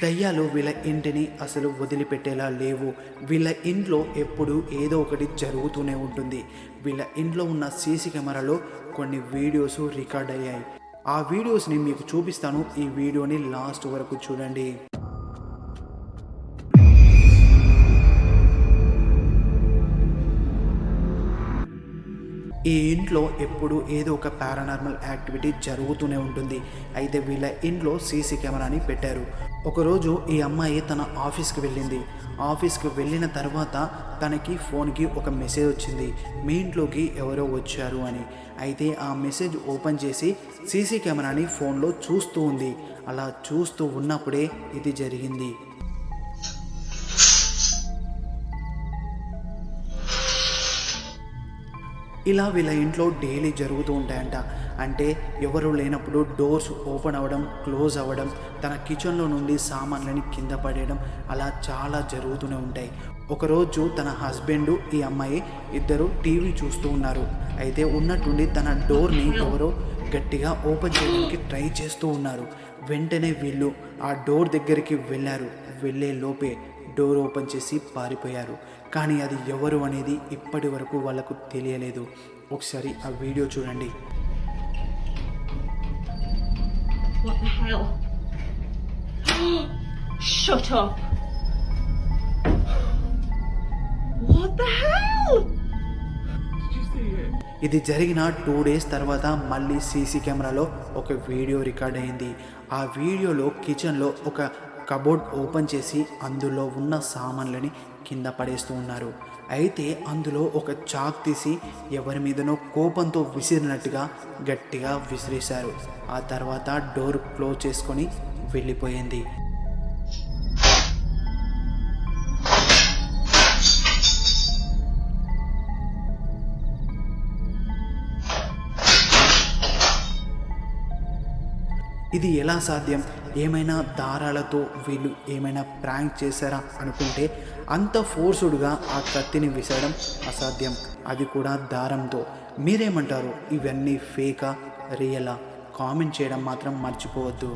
దయ్యాలు వీళ్ళ ఇంటిని అసలు వదిలిపెట్టేలా లేవు. వీళ్ళ ఇంట్లో ఎప్పుడు ఏదో ఒకటి జరుగుతూనే ఉంటుంది. వీళ్ళ ఇంట్లో ఉన్న సీసీ కెమెరాలో కొన్ని వీడియోస్ రికార్డ్ అయ్యాయి. ఆ వీడియోస్ని మీకు చూపిస్తాను. ఈ వీడియోని లాస్ట్ వరకు చూడండి. ఈ ఇంట్లో ఎప్పుడు ఏదో ఒక పారానార్మల్ యాక్టివిటీ జరుగుతూనే ఉంటుంది. అయితే వీళ్ళ ఇంట్లో సీసీ కెమెరాని పెట్టారు. ఒకరోజు ఈ అమ్మాయి తన ఆఫీస్కి వెళ్ళింది. ఆఫీస్కి వెళ్ళిన తర్వాత తనకి ఫోన్కి ఒక మెసేజ్ వచ్చింది, మీ ఇంట్లోకి ఎవరో వచ్చారు అని. అయితే ఆ మెసేజ్ ఓపెన్ చేసి సీసీ కెమెరాని ఫోన్లో చూస్తూ ఉంది. అలా చూస్తూ ఉన్నప్పుడే ఇది జరిగింది. ఇలా వీళ్ళ ఇంట్లో డైలీ జరుగుతూ ఉంటాయంట. అంటే ఎవరు లేనప్పుడు డోర్స్ ఓపెన్ అవ్వడం, క్లోజ్ అవ్వడం, తన కిచెన్లో నుండి సామాన్లని కింద పడేయడం, అలా చాలా జరుగుతూనే ఉంటాయి. ఒకరోజు తన హస్బెండ్ ఈ అమ్మాయి ఇద్దరు టీవీ చూస్తూ ఉన్నారు. అయితే ఉన్నట్టుండి తన డోర్ని ఎవరో గట్టిగా ఓపెన్ చేయడానికి ట్రై చేస్తూ ఉన్నారు. వెంటనే వీళ్ళు ఆ డోర్ దగ్గరికి వెళ్ళారు. వెళ్ళే లోపే డోర్ ఓపెన్ చేసి పారిపోయారు. కానీ అది ఎవరు అనేది ఇప్పటి వరకు వాళ్ళకు తెలియలేదు. ఒకసారి ఆ వీడియో చూడండి. What the hell? Shut up! What the hell? ఇది జరిగిన 2 days తర్వాత మళ్ళీ సీసీ కెమెరాలో ఒక వీడియో రికార్డ్ అయింది. ఆ వీడియోలో కిచెన్లో ఒక కబోర్డ్ ఓపెన్ చేసి అందులో ఉన్న సామాన్లని కింద పడేస్తూ ఉన్నారు. అయితే అందులో ఒక చాక్ తీసి ఎవరి మీదనో కోపంతో విసిరినట్టుగా గట్టిగా విసిరేశారు. ఆ తర్వాత డోర్ క్లోజ్ చేసుకొని వెళ్ళిపోయింది. ఇది ఎలా సాధ్యం? ఏమైనా దారాలతో వీళ్ళు ఏమైనా ప్రాంక్ చేశారా అనుకుంటే, అంత ఫోర్స్డ్గా ఆ కత్తిని విసరడం అసాధ్యం, అది కూడా దారంతో. మీరేమంటారు? ఇవన్నీ ఫేకా, రియలా? కామెంట్ చేయడం మాత్రం మర్చిపోవద్దు.